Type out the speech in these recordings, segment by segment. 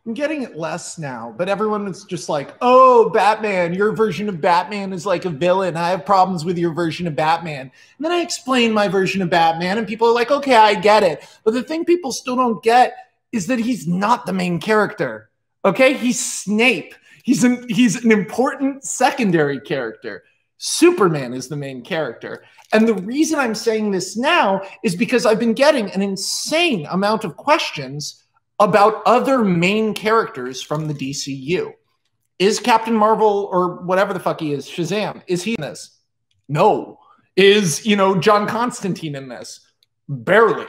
I'm getting it less now, but everyone is just like, oh, Batman, your version of Batman is like a villain. I have problems with your version of Batman. And then I explain my version of Batman, and people are like, okay, I get it. But the thing people still don't get is that he's not the main character. Okay? He's Snape. He's an important secondary character. Superman is the main character. And the reason I'm saying this now is because I've been getting an insane amount of questions about other main characters from the DCU. Is Captain Marvel, or whatever the fuck he is, Shazam, is he in this? No. Is, John Constantine in this? Barely.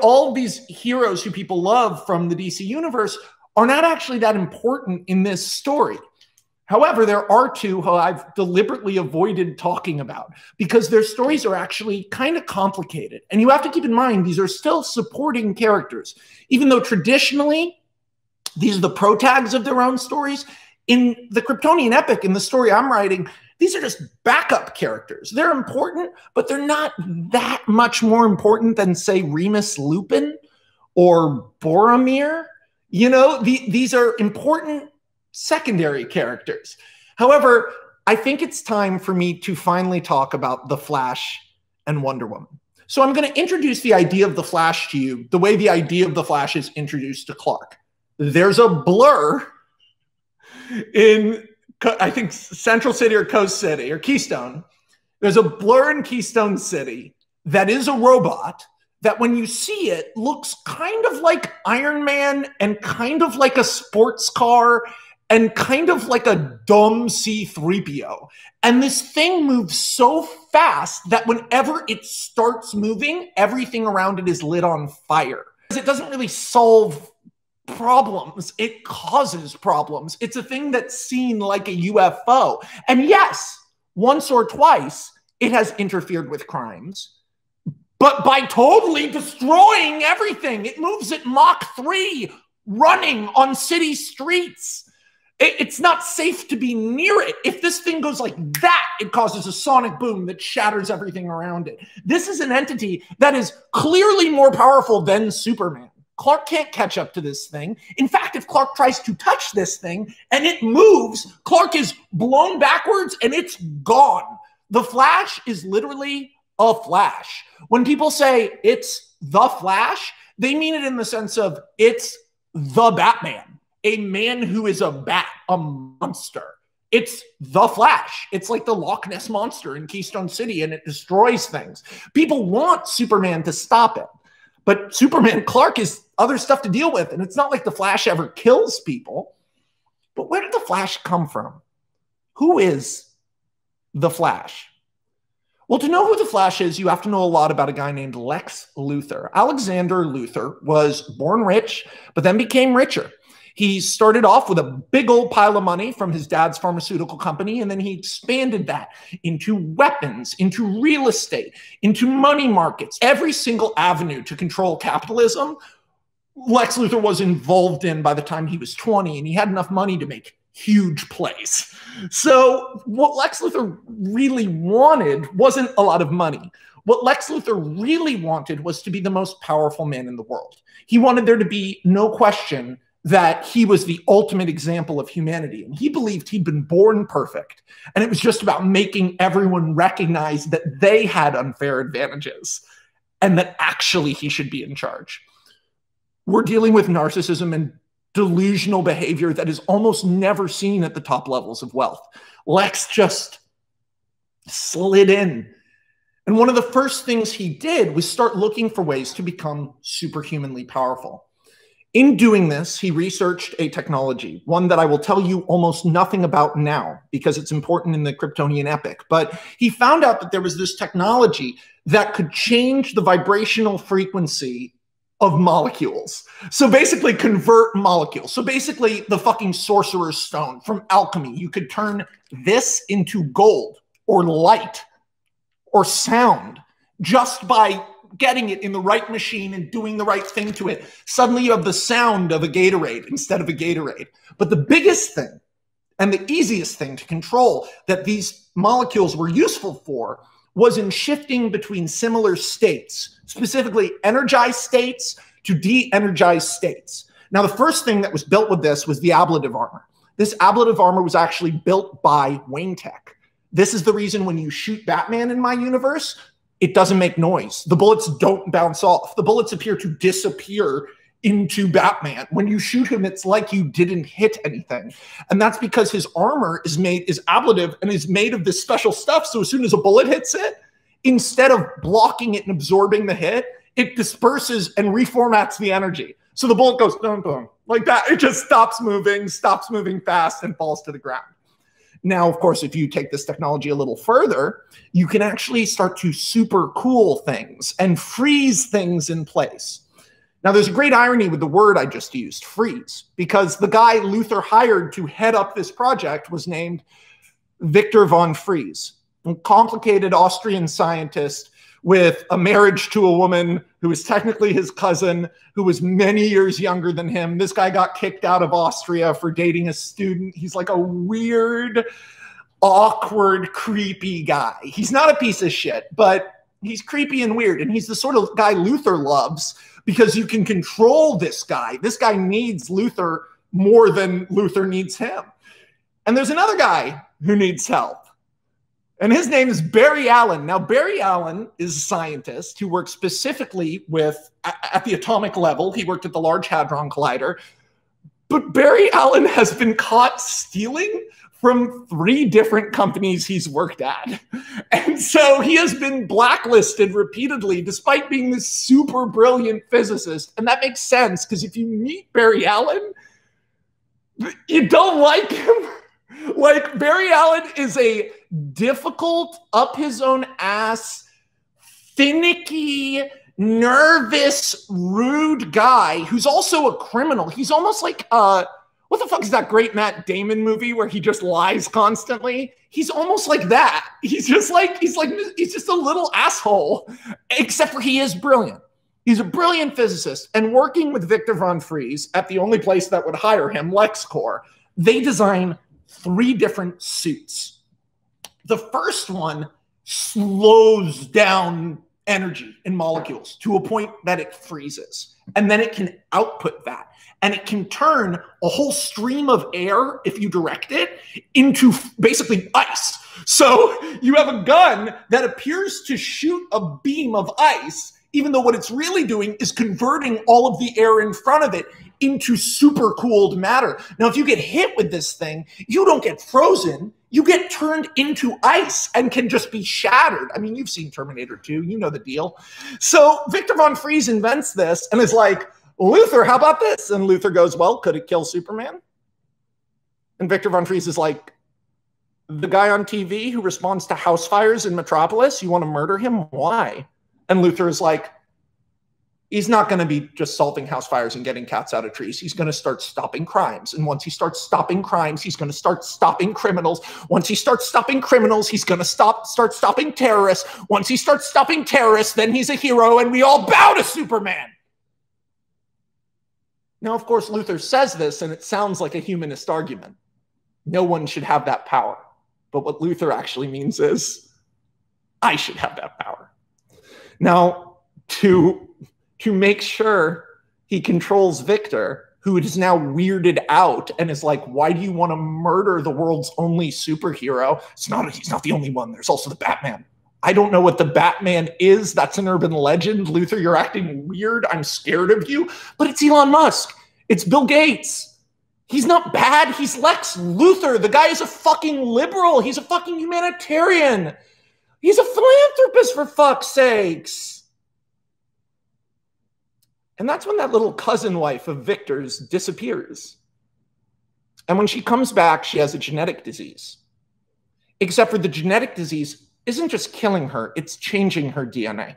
All these heroes who people love from the DC universe are not actually that important in this story. However, there are two who I've deliberately avoided talking about because their stories are actually kind of complicated. And you have to keep in mind, these are still supporting characters. Even though traditionally, these are the protags of their own stories, in the Kryptonian epic, in the story I'm writing, these are just backup characters. They're important, but they're not that much more important than, say, Remus Lupin or Boromir. These are important secondary characters. However, I think it's time for me to finally talk about The Flash and Wonder Woman. So I'm going to introduce the idea of The Flash to you the way the idea of The Flash is introduced to Clark. There's a blur in, I think, Central City or Coast City or Keystone. There's a blur in Keystone City that is a robot that when you see it looks kind of like Iron Man and kind of like a sports car and kind of like a dumb C-3PO. And this thing moves so fast that whenever it starts moving, everything around it is lit on fire. It doesn't really solve problems. It causes problems. It's a thing that's seen like a UFO. And yes, once or twice, it has interfered with crimes, but by totally destroying everything. It moves at Mach 3, running on city streets. It's not safe to be near it. If this thing goes like that, it causes a sonic boom that shatters everything around it. This is an entity that is clearly more powerful than Superman. Clark can't catch up to this thing. In fact, if Clark tries to touch this thing and it moves, Clark is blown backwards and it's gone. The Flash is literally a Flash. When people say it's the Flash, they mean it in the sense of it's the Batman. A man who is a bat, a monster. It's the Flash. It's like the Loch Ness Monster in Keystone City, and it destroys things. People want Superman to stop it, but Clark has other stuff to deal with, and it's not like the Flash ever kills people. But where did the Flash come from? Who is the Flash? Well, to know who the Flash is, you have to know a lot about a guy named Lex Luthor. Alexander Luthor was born rich, but then became richer. He started off with a big old pile of money from his dad's pharmaceutical company, and then he expanded that into weapons, into real estate, into money markets. Every single avenue to control capitalism, Lex Luthor was involved in by the time he was 20, and he had enough money to make huge plays. So what Lex Luthor really wanted wasn't a lot of money. What Lex Luthor really wanted was to be the most powerful man in the world. He wanted there to be no question that he was the ultimate example of humanity. And he believed he'd been born perfect. And it was just about making everyone recognize that they had unfair advantages and that actually he should be in charge. We're dealing with narcissism and delusional behavior that is almost never seen at the top levels of wealth. Lex just slid in. And one of the first things he did was start looking for ways to become superhumanly powerful. In doing this, he researched a technology, one that I will tell you almost nothing about now because it's important in the Kryptonian epic. But he found out that there was this technology that could change the vibrational frequency of molecules. So basically convert molecules. So basically the fucking sorcerer's stone from alchemy. You could turn this into gold or light or sound just by getting it in the right machine and doing the right thing to it. Suddenly you have the sound of a Gatorade instead of a Gatorade. But the biggest thing and the easiest thing to control that these molecules were useful for was in shifting between similar states, specifically energized states to de-energized states. Now, the first thing that was built with this was the Ablative Armor. This Ablative Armor was actually built by Wayne Tech. This is the reason when you shoot Batman in my universe, it doesn't make noise. The bullets don't bounce off. The bullets appear to disappear into Batman. When you shoot him, it's like you didn't hit anything. And that's because his armor is ablative and is made of this special stuff. So as soon as a bullet hits it, instead of blocking it and absorbing the hit, it disperses and reformats the energy. So the bullet goes boom, boom, like that. It just stops moving fast and falls to the ground. Now, of course, if you take this technology a little further, you can actually start to super cool things and freeze things in place. Now, there's a great irony with the word I just used, freeze, because the guy Luthor hired to head up this project was named Victor von Fries, a complicated Austrian scientist with a marriage to a woman who is technically his cousin, who was many years younger than him. This guy got kicked out of Austria for dating a student. He's like a weird, awkward, creepy guy. He's not a piece of shit, but he's creepy and weird. And he's the sort of guy Luthor loves because you can control this guy. This guy needs Luthor more than Luthor needs him. And there's another guy who needs help. And his name is Barry Allen. Now, Barry Allen is a scientist who works specifically at the atomic level. He worked at the Large Hadron Collider. But Barry Allen has been caught stealing from 3 different companies he's worked at. And so he has been blacklisted repeatedly, despite being this super brilliant physicist. And that makes sense, because if you meet Barry Allen, you don't like him. Like, Barry Allen is a difficult, up his own ass, finicky, nervous, rude guy who's also a criminal. He's almost like, what the fuck is that great Matt Damon movie where he just lies constantly? He's almost like that. He's just a little asshole, except for he is brilliant. He's a brilliant physicist, and working with Victor von Fries at the only place that would hire him, LexCorp, they design 3 different suits. The first one slows down energy in molecules to a point that it freezes. And then it can output that. And it can turn a whole stream of air, if you direct it, into basically ice. So you have a gun that appears to shoot a beam of ice, even though what it's really doing is converting all of the air in front of it into super cooled matter. Now, if you get hit with this thing, you don't get frozen. You get turned into ice and can just be shattered. I mean, you've seen Terminator 2. You know the deal. So Victor von Fries invents this and is like, Luthor, how about this? And Luthor goes, well, could it kill Superman? And Victor von Fries is like, the guy on TV who responds to house fires in Metropolis, you want to murder him? Why? And Luthor is like, he's not going to be just solving house fires and getting cats out of trees. He's going to start stopping crimes. And once he starts stopping crimes, he's going to start stopping criminals. Once he starts stopping criminals, he's going to start stopping terrorists. Once he starts stopping terrorists, then he's a hero and we all bow to Superman. Now, of course, Luthor says this and it sounds like a humanist argument. No one should have that power. But what Luthor actually means is, I should have that power. Now, to make sure he controls Victor, who is now weirded out and is like, why do you want to murder the world's only superhero? He's not the only one. There's also the Batman. I don't know what the Batman is. That's an urban legend. Luthor, you're acting weird. I'm scared of you. But it's Elon Musk. It's Bill Gates. He's not bad. He's Lex Luthor. The guy is a fucking liberal. He's a fucking humanitarian. He's a philanthropist, for fuck's sakes. And that's when that little cousin wife of Victor's disappears. And when she comes back, she has a genetic disease. Except for the genetic disease isn't just killing her, it's changing her DNA.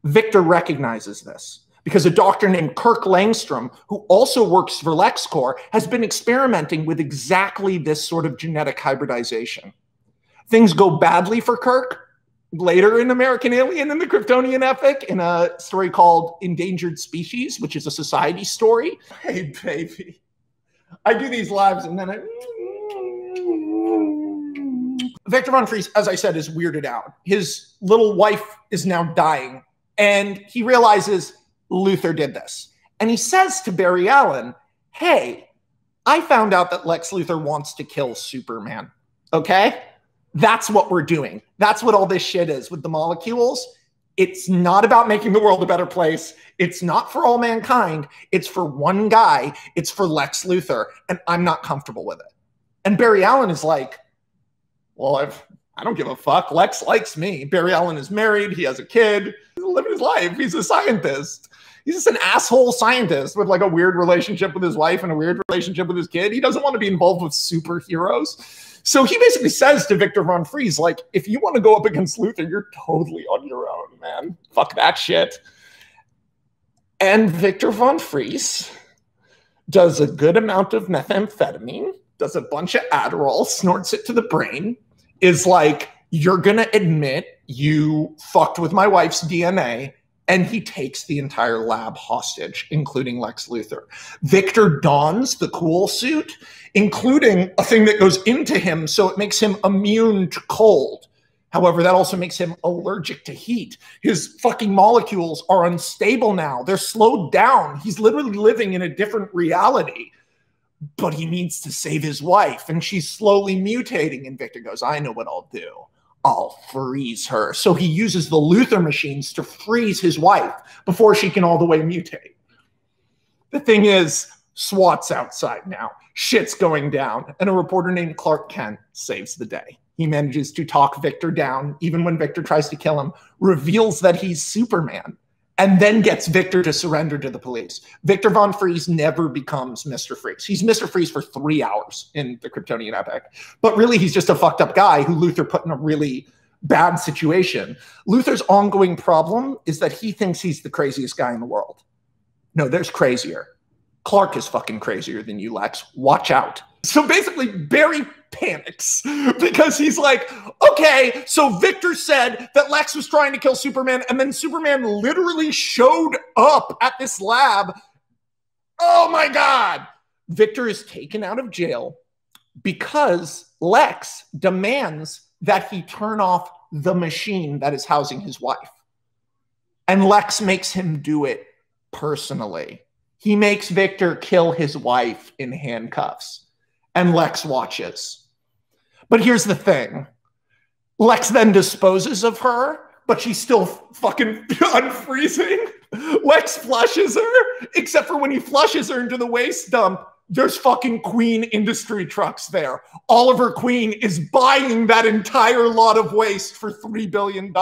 Victor recognizes this because a doctor named Kirk Langstrom, who also works for LexCorp, has been experimenting with exactly this sort of genetic hybridization. Things go badly for Kirk. Later in American Alien and the Kryptonian epic, in a story called Endangered Species, which is a society story. Hey, baby. I do these lives and then Victor von Fries, as I said, is weirded out. His little wife is now dying, and he realizes Luthor did this. And he says to Barry Allen, hey, I found out that Lex Luthor wants to kill Superman. Okay? That's what we're doing. That's what all this shit is with the molecules. It's not about making the world a better place. It's not for all mankind. It's for one guy. It's for Lex Luthor. And I'm not comfortable with it. And Barry Allen is like, well, I don't give a fuck. Lex likes me. Barry Allen is married. He has a kid. He's living his life. He's a scientist. He's just an asshole scientist with like a weird relationship with his wife and a weird relationship with his kid. He doesn't want to be involved with superheroes. So he basically says to Victor Von Fries, like, if you want to go up against Luthor, you're totally on your own, man. Fuck that shit. And Victor Von Fries does a good amount of methamphetamine, does a bunch of Adderall, snorts it to the brain, is like, you're going to admit you fucked with my wife's DNA, and he takes the entire lab hostage, including Lex Luthor. Victor dons the cool suit, including a thing that goes into him so it makes him immune to cold. However, that also makes him allergic to heat. His fucking molecules are unstable now. They're slowed down. He's literally living in a different reality. But he needs to save his wife, and she's slowly mutating. And Victor goes, I know what I'll do. I'll freeze her. So he uses the Luthor machines to freeze his wife before she can all the way mutate. The thing is, SWAT's outside now. Shit's going down. And a reporter named Clark Kent saves the day. He manages to talk Victor down, even when Victor tries to kill him, reveals that he's Superman, and then gets Victor to surrender to the police. Victor Von Fries never becomes Mr. Freeze. He's Mr. Freeze for 3 hours in the Kryptonian epic. But really, he's just a fucked up guy who Luthor put in a really bad situation. Luthor's ongoing problem is that he thinks he's the craziest guy in the world. No, there's crazier. Clark is fucking crazier than you, Lex. Watch out. So basically, Barry panics because he's like, okay, so Victor said that Lex was trying to kill Superman, and then Superman literally showed up at this lab. Oh my God. Victor is taken out of jail because Lex demands that he turn off the machine that is housing his wife. And Lex makes him do it personally. He makes Victor kill his wife in handcuffs. And Lex watches. But here's the thing. Lex then disposes of her, but she's still fucking unfreezing. Lex flushes her, except for when he flushes her into the waste dump, there's fucking Queen industry trucks there. Oliver Queen is buying that entire lot of waste for $3 billion.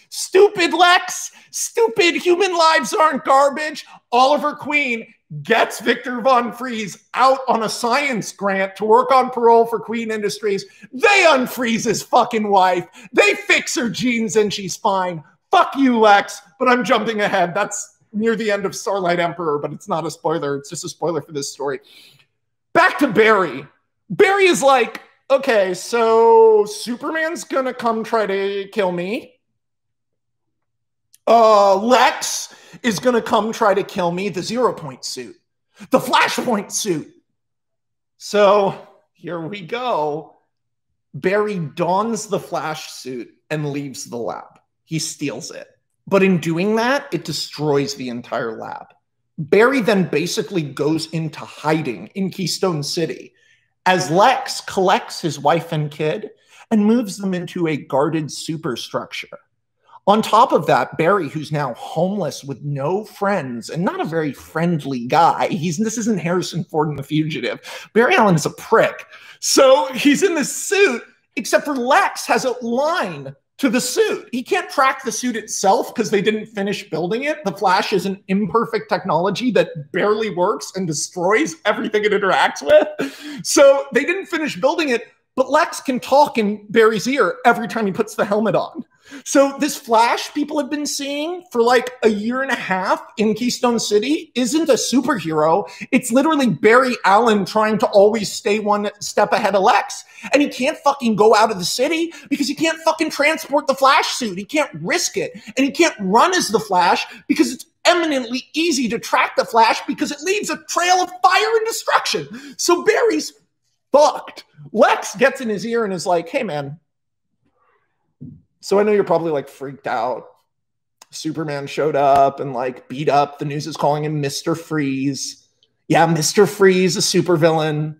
Stupid Lex. Stupid. Human lives aren't garbage. Oliver Queen gets Victor Von Fries out on a science grant to work on parole for Queen Industries. They unfreeze his fucking wife. They fix her genes and she's fine. Fuck you, Lex. But I'm jumping ahead. That's near the end of Starlight Emperor, but it's not a spoiler. It's just a spoiler for this story. Back to Barry. Barry is like, okay, so Superman's gonna come try to kill me. Lex is going to come try to kill me, the 0-point suit, the Flashpoint suit. So here we go. Barry dons the Flash suit and leaves the lab. He steals it. But in doing that, it destroys the entire lab. Barry then basically goes into hiding in Keystone City as Lex collects his wife and kid and moves them into a guarded superstructure. On top of that, Barry, who's now homeless with no friends and not a very friendly guy, this isn't Harrison Ford in The Fugitive. Barry Allen is a prick. So he's in this suit, except for Lex has a line to the suit. He can't track the suit itself because they didn't finish building it. The Flash is an imperfect technology that barely works and destroys everything it interacts with. So they didn't finish building it, but Lex can talk in Barry's ear every time he puts the helmet on. So this Flash people have been seeing for like a year and a half in Keystone City isn't a superhero. It's literally Barry Allen trying to always stay one step ahead of Lex. And he can't fucking go out of the city because he can't fucking transport the Flash suit. He can't risk it. And he can't run as the Flash because it's eminently easy to track the Flash because it leaves a trail of fire and destruction. So Barry's fucked. Lex gets in his ear and is like, hey man, so I know you're probably like freaked out. Superman showed up and like beat up. The news is calling him Mr. Freeze. Yeah, Mr. Freeze, a supervillain.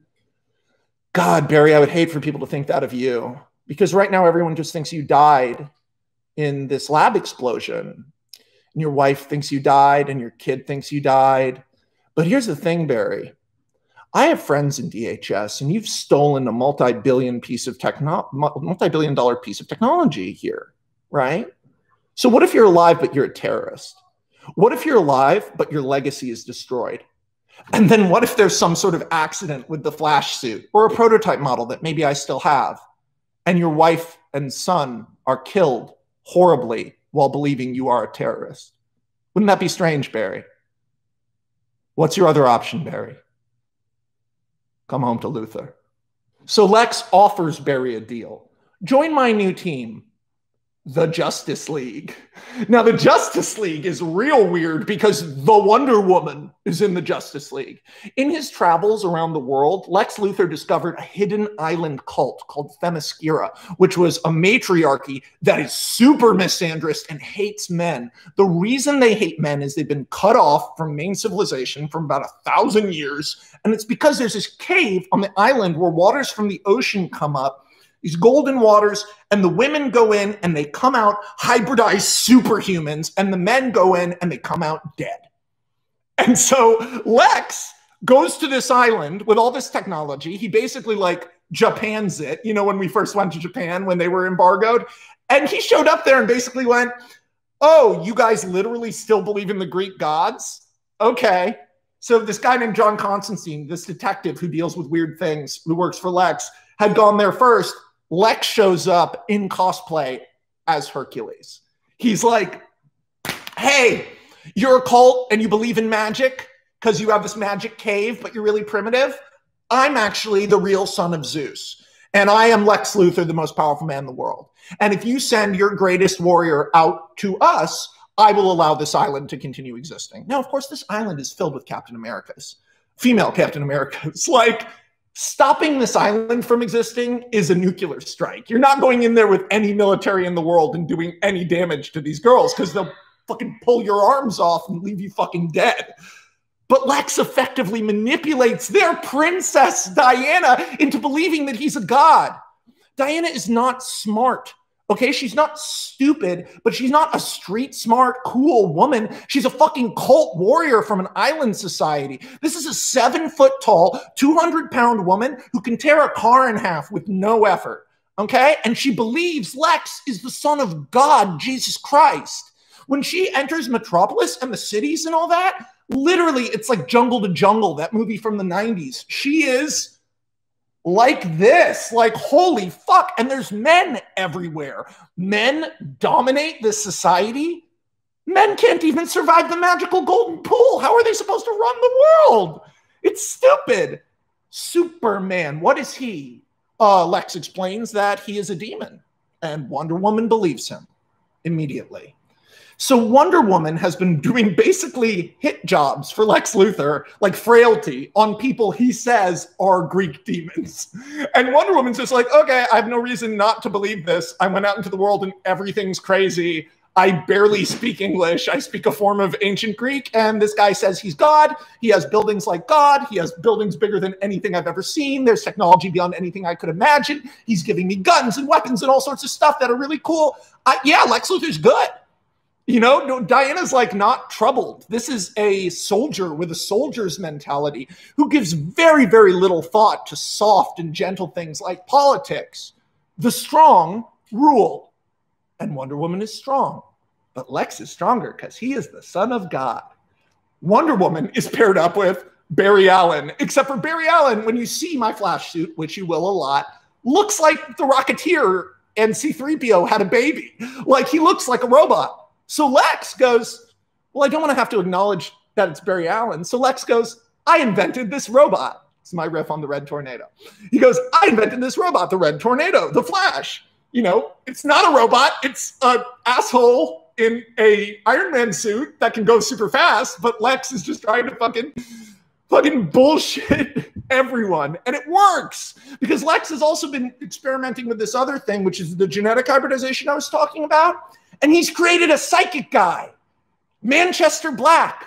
God, Barry, I would hate for people to think that of you, because right now everyone just thinks you died in this lab explosion. And your wife thinks you died and your kid thinks you died. But here's the thing, Barry. I have friends in DHS, and you've stolen a multi-billion dollar piece of technology here, right? So what if you're alive, but you're a terrorist? What if you're alive, but your legacy is destroyed? And then what if there's some sort of accident with the Flash suit or a prototype model that maybe I still have, and your wife and son are killed horribly while believing you are a terrorist? Wouldn't that be strange, Barry? What's your other option, Barry? Come home to Luthor. So Lex offers Barry a deal. Join my new team, the Justice League. Now, the Justice League is real weird because the Wonder Woman is in the Justice League. In his travels around the world, Lex Luthor discovered a hidden island cult called Themyscira, which was a matriarchy that is super misandrist and hates men. The reason they hate men is they've been cut off from main civilization for about 1,000 years, and it's because there's this cave on the island where waters from the ocean come up, these golden waters, and the women go in and they come out hybridized superhumans, and the men go in and they come out dead. And so Lex goes to this island with all this technology. He basically like Japans it, you know, when we first went to Japan when they were embargoed. And he showed up there and basically went, oh, you guys literally still believe in the Greek gods? Okay. So this guy named John Constantine, this detective who deals with weird things, who works for Lex, had gone there first. Lex shows up in cosplay as Hercules. He's like, hey, you're a cult and you believe in magic because you have this magic cave, but you're really primitive. I'm actually the real son of Zeus. And I am Lex Luthor, the most powerful man in the world. And if you send your greatest warrior out to us, I will allow this island to continue existing. Now, of course, this island is filled with Captain Americas, female Captain Americas. Like, stopping this island from existing is a nuclear strike. You're not going in there with any military in the world and doing any damage to these girls because they'll fucking pull your arms off and leave you fucking dead. But Lex effectively manipulates their princess, Diana, into believing that he's a god. Diana is not smart. Okay, she's not stupid, but she's not a street smart, cool woman. She's a fucking cult warrior from an island society. This is a 7-foot-tall, 200-pound woman who can tear a car in half with no effort. Okay, and she believes Lex is the son of God, Jesus Christ. When she enters Metropolis and the cities and all that, literally, it's like Jungle to Jungle, that movie from the 90s. She is like this, like, holy fuck. And there's men everywhere. Men dominate this society. Men can't even survive the magical golden pool. How are they supposed to run the world? It's stupid. Superman, what is he? Lex explains that he is a demon, and Wonder Woman believes him immediately. So Wonder Woman has been doing basically hit jobs for Lex Luthor, like frailty, on people he says are Greek demons. And Wonder Woman's just like, okay, I have no reason not to believe this. I went out into the world and everything's crazy. I barely speak English. I speak a form of ancient Greek, and this guy says he's God. He has buildings like God. He has buildings bigger than anything I've ever seen. There's technology beyond anything I could imagine. He's giving me guns and weapons and all sorts of stuff that are really cool. Yeah, Lex Luthor's good. You know, Diana's like not troubled. This is a soldier with a soldier's mentality who gives very, very little thought to soft and gentle things like politics. The strong rule. And Wonder Woman is strong. But Lex is stronger because he is the son of God. Wonder Woman is paired up with Barry Allen. Except for Barry Allen, when you see my Flash suit, which you will a lot, looks like the Rocketeer and C-3PO had a baby. Like, he looks like a robot. So Lex goes, well, I don't want to have to acknowledge that it's Barry Allen. So Lex goes, I invented this robot. It's my riff on the Red Tornado. He goes, I invented this robot, the Red Tornado, the Flash. You know, it's not a robot. It's an asshole in a Iron Man suit that can go super fast. But Lex is just trying to fucking bullshit everyone. And it works because Lex has also been experimenting with this other thing, which is the genetic hybridization I was talking about. And he's created a psychic guy, Manchester Black.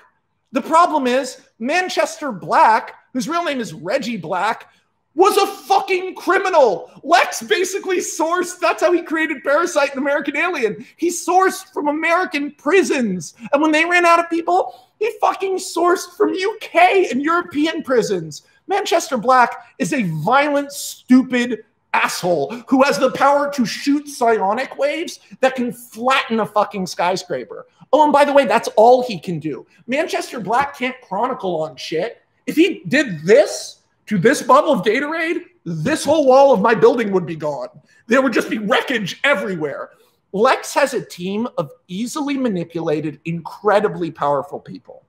The problem is Manchester Black, whose real name is Reggie Black, was a fucking criminal. Lex basically sourced, that's how he created Parasite and American Alien. He sourced from American prisons. And when they ran out of people, he fucking sourced from UK and European prisons. Manchester Black is a violent, stupid asshole who has the power to shoot psionic waves that can flatten a fucking skyscraper. Oh, and by the way, that's all he can do. Manchester Black can't chronicle on shit. If he did this to this bottle of Gatorade, this whole wall of my building would be gone. There would just be wreckage everywhere. Lex has a team of easily manipulated, incredibly powerful people.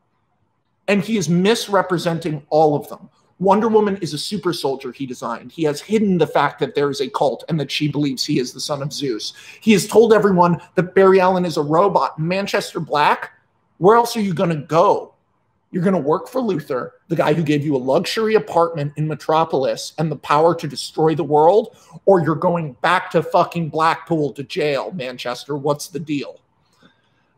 And he is misrepresenting all of them. Wonder Woman is a super soldier he designed. He has hidden the fact that there is a cult and that she believes he is the son of Zeus. He has told everyone that Barry Allen is a robot. Manchester Black, where else are you going to go? You're going to work for Luthor, the guy who gave you a luxury apartment in Metropolis and the power to destroy the world, or you're going back to fucking Blackpool to jail, Manchester. What's the deal?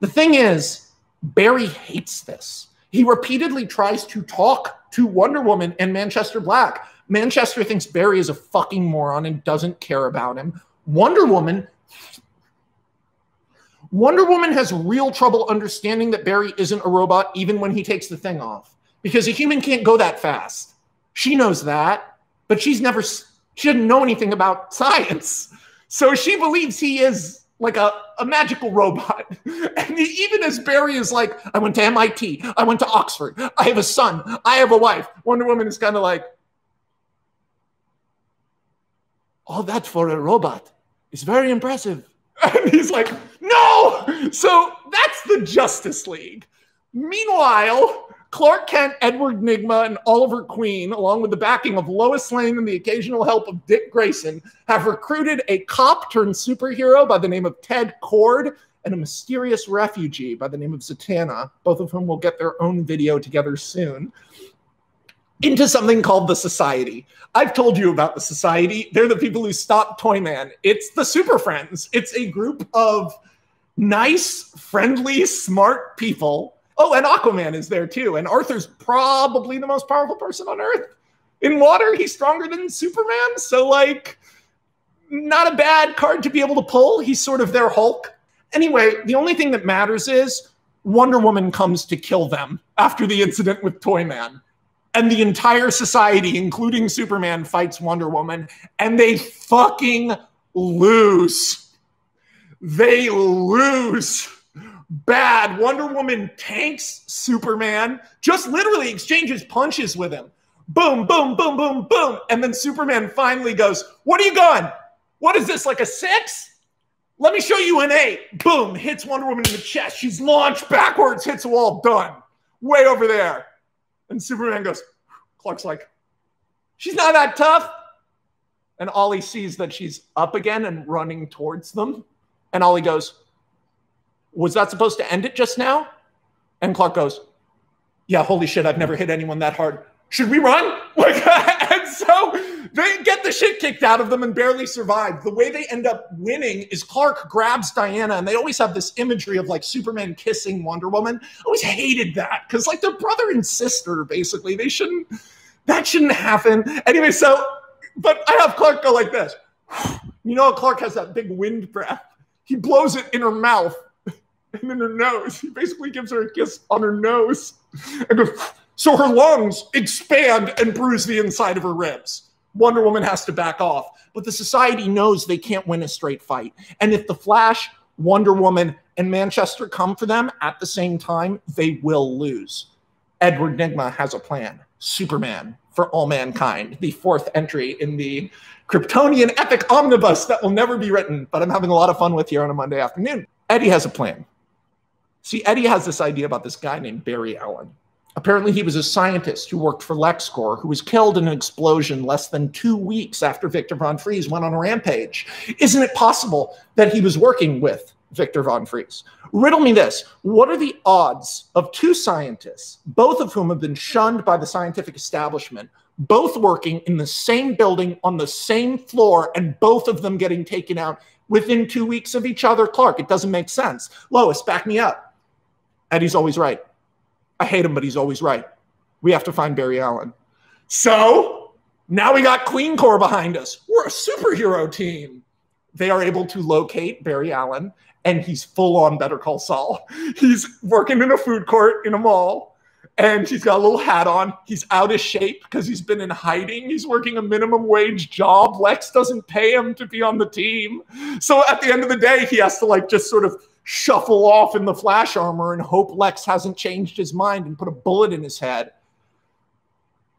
The thing is, Barry hates this. He repeatedly tries to talk to Wonder Woman and Manchester Black. Manchester thinks Barry is a fucking moron and doesn't care about him. Wonder Woman has real trouble understanding that Barry isn't a robot even when he takes the thing off. Because a human can't go that fast. She knows that, but she didn't know anything about science. So she believes he is like a magical robot. And even as Barry is like, I went to MIT, I went to Oxford, I have a son, I have a wife. Wonder Woman is kind of like, all that for a robot is very impressive. And he's like, no! So that's the Justice League. Meanwhile, Clark Kent, Edward Nygma, and Oliver Queen, along with the backing of Lois Lane and the occasional help of Dick Grayson, have recruited a cop-turned-superhero by the name of Ted Cord and a mysterious refugee by the name of Zatanna, both of whom will get their own video together soon, into something called the Society. I've told you about the Society. They're the people who stopped Toyman. It's the Super Friends. It's a group of nice, friendly, smart people. Oh, and Aquaman is there too. And Arthur's probably the most powerful person on Earth. In water, he's stronger than Superman. So, like, not a bad card to be able to pull. He's sort of their Hulk. Anyway, the only thing that matters is Wonder Woman comes to kill them after the incident with Toyman. And the entire society, including Superman, fights Wonder Woman. And they fucking lose. They lose. Bad. Wonder Woman tanks Superman, just literally exchanges punches with him. Boom, boom, boom, boom, boom. And then Superman finally goes, what are you going? What is this, like a 6? Let me show you an 8. Boom, hits Wonder Woman in the chest. She's launched backwards, hits a wall, done. Way over there. And Superman goes, Clark's like, she's not that tough. And Ollie sees that she's up again and running towards them. And Ollie goes, was that supposed to end it just now? And Clark goes, yeah, holy shit, I've never hit anyone that hard. Should we run? And so they get the shit kicked out of them and barely survive. The way they end up winning is Clark grabs Diana, and they always have this imagery of like Superman kissing Wonder Woman. I always hated that because like they're brother and sister, basically. That shouldn't happen. Anyway, but I have Clark go like this. You know, Clark has that big wind breath. He blows it in her mouth. And in her nose. He basically gives her a kiss on her nose. And goes, so her lungs expand and bruise the inside of her ribs. Wonder Woman has to back off. But the Society knows they can't win a straight fight. And if the Flash, Wonder Woman, and Manchester come for them at the same time, they will lose. Edward Nygma has a plan. Superman for all mankind. The 4th entry in the Kryptonian epic omnibus that will never be written, but I'm having a lot of fun with here on a Monday afternoon. Eddie has a plan. See, Eddie has this idea about this guy named Barry Allen. Apparently, he was a scientist who worked for LexCorp, who was killed in an explosion less than 2 weeks after Victor Von Fries went on a rampage. Isn't it possible that he was working with Victor Von Fries? Riddle me this. What are the odds of 2 scientists, both of whom have been shunned by the scientific establishment, both working in the same building on the same floor, and both of them getting taken out within 2 weeks of each other. Clark, it doesn't make sense. Lois, back me up. Eddie's always right. I hate him, but he's always right. We have to find Barry Allen. So now we got Queen Corps behind us. We're a superhero team. They are able to locate Barry Allen, and he's full on Better Call Saul. He's working in a food court in a mall, and he's got a little hat on. He's out of shape because he's been in hiding. He's working a minimum wage job. Lex doesn't pay him to be on the team. So at the end of the day, he has to like just sort of shuffle off in the Flash armor and hope Lex hasn't changed his mind and put a bullet in his head.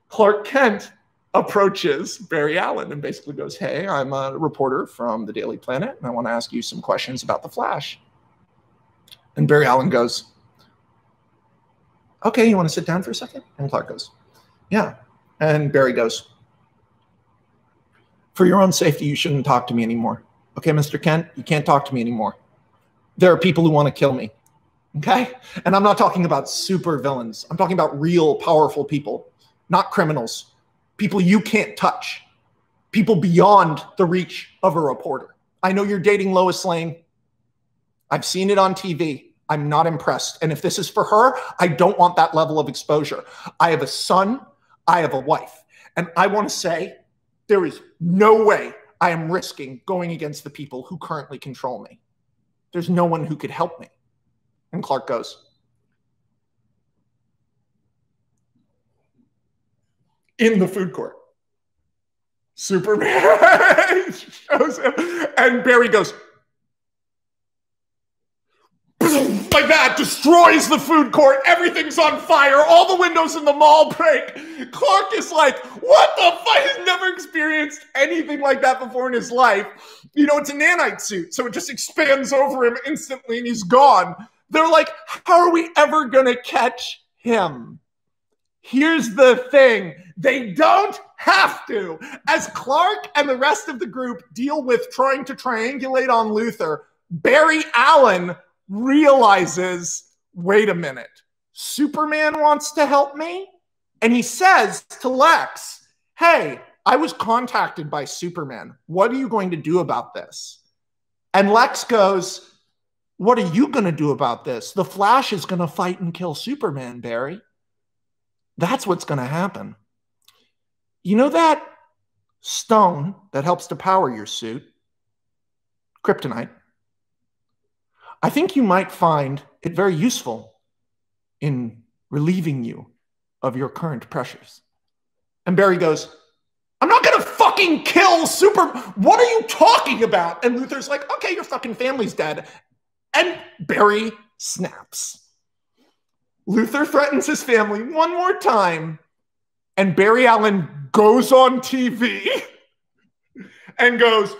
Clark Kent approaches Barry Allen and basically goes, hey, I'm a reporter from the Daily Planet, and I want to ask you some questions about the Flash. And Barry Allen goes, okay, you want to sit down for a second? And Clark goes, yeah. And Barry goes, for your own safety, you shouldn't talk to me anymore. Okay, Mr. Kent, you can't talk to me anymore. There are people who want to kill me, okay? And I'm not talking about super villains. I'm talking about real powerful people, not criminals, people you can't touch, people beyond the reach of a reporter. I know you're dating Lois Lane. I've seen it on TV. I'm not impressed. And if this is for her, I don't want that level of exposure. I have a son. I have a wife. And I want to say there is no way I am risking going against the people who currently control me. There's no one who could help me. And Clark goes, in the food court, Superman shows him, and Barry goes, like that, destroys the food court. Everything's on fire. All the windows in the mall break. Clark is like, what the fuck? He's never experienced anything like that before in his life. You know, it's a nanite suit, so it just expands over him instantly, and he's gone. They're like, how are we ever going to catch him? Here's the thing. They don't have to. As Clark and the rest of the group deal with trying to triangulate on Luthor, Barry Allen realizes, wait a minute, Superman wants to help me? And he says to Lex, hey, I was contacted by Superman. What are you going to do about this? And Lex goes, what are you going to do about this? The Flash is going to fight and kill Superman, Barry. That's what's going to happen. You know that stone that helps to power your suit? Kryptonite. I think you might find it very useful in relieving you of your current pressures. And Barry goes, I'm not going to fucking kill What are you talking about? And Luthor's like, okay, your fucking family's dead. And Barry snaps. Luthor threatens his family one more time, and Barry Allen goes on TV and goes,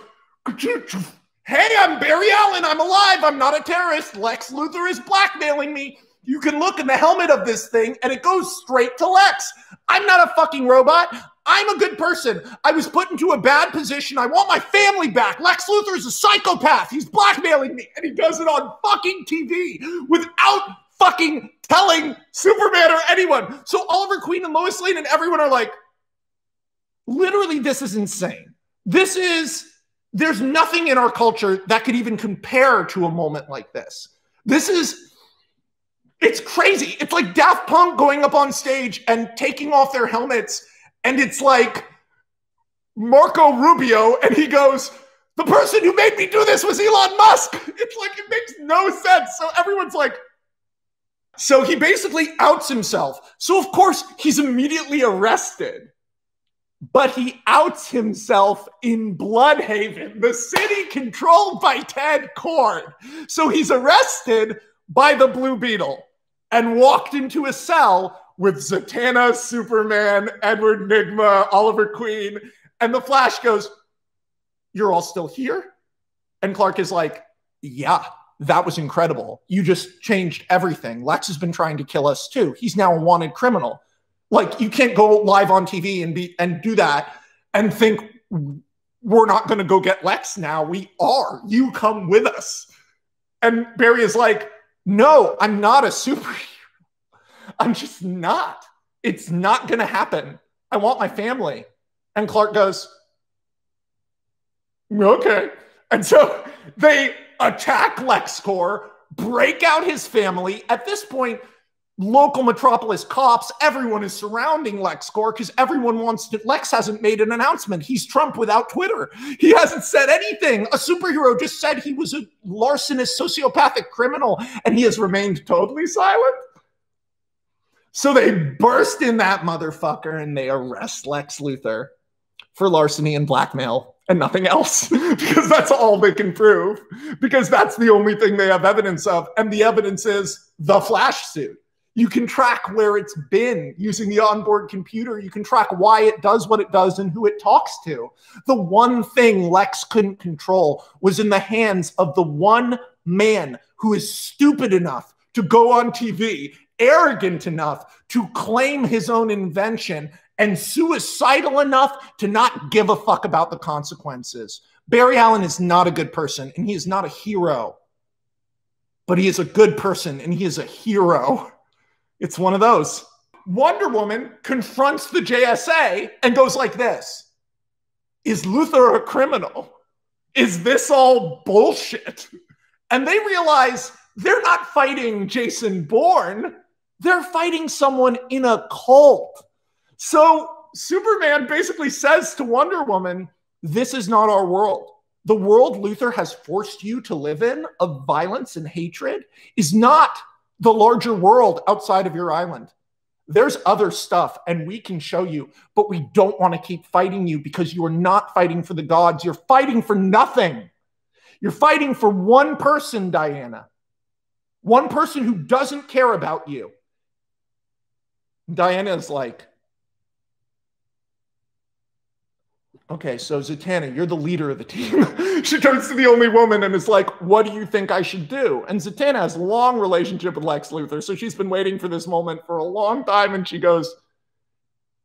hey, I'm Barry Allen. I'm alive. I'm not a terrorist. Lex Luthor is blackmailing me. You can look in the helmet of this thing, and it goes straight to Lex. I'm not a fucking robot. I'm a good person. I was put into a bad position. I want my family back. Lex Luthor is a psychopath. He's blackmailing me, and he does it on fucking TV without fucking telling Superman or anyone. So Oliver Queen and Lois Lane and everyone are like, literally, this is insane. There's nothing in our culture that could even compare to a moment like this. It's crazy. It's like Daft Punk going up on stage and taking off their helmets, and it's like Marco Rubio, and he goes, the person who made me do this was Elon Musk. It's like, it makes no sense. So everyone's like, so he basically outs himself. So of course he's immediately arrested, but he outs himself in Bloodhaven, the city controlled by Ted Kord. So he's arrested by the Blue Beetle and walked into a cell with Zatanna, Superman, Edward Nygma, Oliver Queen, and the Flash goes, you're all still here? And Clark is like, yeah. That was incredible. You just changed everything. Lex has been trying to kill us too. He's now a wanted criminal. Like, you can't go live on TV and do that and think we're not going to go get Lex now. We are. You come with us. And Barry is like, no, I'm not a superhero. I'm just not. It's not going to happen. I want my family. And Clark goes, okay. And so they attack LexCorp, break out his family. At this point, local metropolis cops, everyone is surrounding LexCorp because everyone wants to. Lex hasn't made an announcement. He's Trump without Twitter. He hasn't said anything. A superhero just said he was a larcenous, sociopathic criminal, and he has remained totally silent. So they burst in that motherfucker and they arrest Lex Luthor for larceny and blackmail and nothing else, because that's all they can prove, because that's the only thing they have evidence of. And the evidence is the Flash suit. You can track where it's been using the onboard computer. You can track why it does what it does and who it talks to. The one thing Lex couldn't control was in the hands of the one man who is stupid enough to go on TV, arrogant enough to claim his own invention, and suicidal enough to not give a fuck about the consequences. Barry Allen is not a good person, and he is not a hero. But he is a good person, and he is a hero. It's one of those. Wonder Woman confronts the JSA and goes like this. Is Luthor a criminal? Is this all bullshit? And they realize they're not fighting Jason Bourne. They're fighting someone in a cult. So Superman basically says to Wonder Woman, this is not our world. The world Luthor has forced you to live in of violence and hatred is not the larger world outside of your island. There's other stuff, and we can show you, but we don't want to keep fighting you because you are not fighting for the gods. You're fighting for nothing. You're fighting for one person, Diana. One person who doesn't care about you. Diana is like, okay, so Zatanna, you're the leader of the team. She turns to the only woman and is like, what do you think I should do? And Zatanna has a long relationship with Lex Luthor, so she's been waiting for this moment for a long time, and she goes,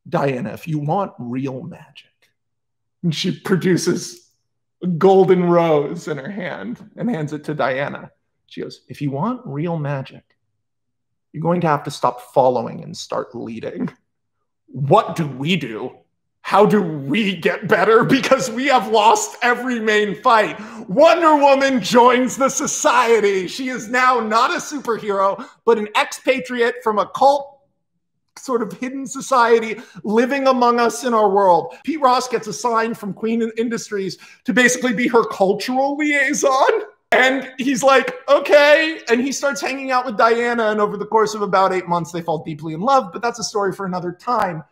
Diana, if you want real magic. And she produces a golden rose in her hand and hands it to Diana. She goes, if you want real magic, you're going to have to stop following and start leading. What do we do? How do we get better? Because we have lost every main fight. Wonder Woman joins the society. She is now not a superhero, but an expatriate from a cult sort of hidden society living among us in our world. Pete Ross gets assigned from Queen Industries to basically be her cultural liaison. And he's like, okay. And he starts hanging out with Diana. And over the course of about 8 months, they fall deeply in love. But that's a story for another time.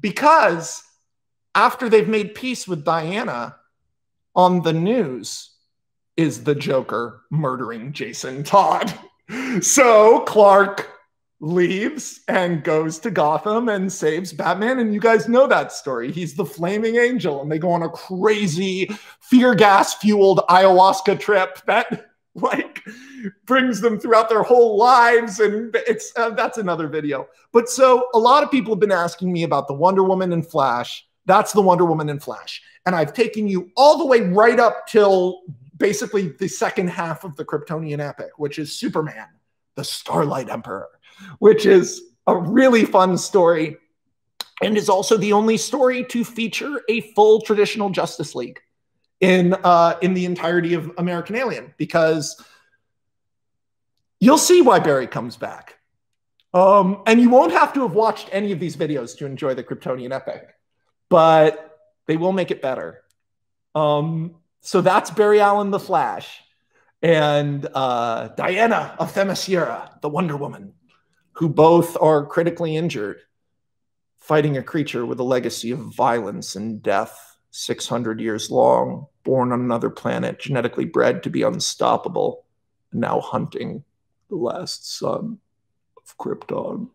Because after they've made peace with Diana, on the news is the Joker murdering Jason Todd. So Clark leaves and goes to Gotham and saves Batman. And you guys know that story. He's the flaming angel. And they go on a crazy fear gas fueled ayahuasca trip that like brings them throughout their whole lives. And it's that's another video. But so a lot of people have been asking me about the Wonder Woman and Flash. That's the Wonder Woman and Flash. And I've taken you all the way right up till basically the second half of the Kryptonian epic, which is Superman, the Starlight Emperor, which is a really fun story and is also the only story to feature a full traditional Justice League in the entirety of American Alien, because you'll see why Barry comes back. And you won't have to have watched any of these videos to enjoy the Kryptonian epic, but they will make it better. So that's Barry Allen, the Flash, and Diana of Themyscira, the Wonder Woman, who both are critically injured, fighting a creature with a legacy of violence and death, 600 years long, born on another planet, genetically bred to be unstoppable, and now hunting the last son of Krypton.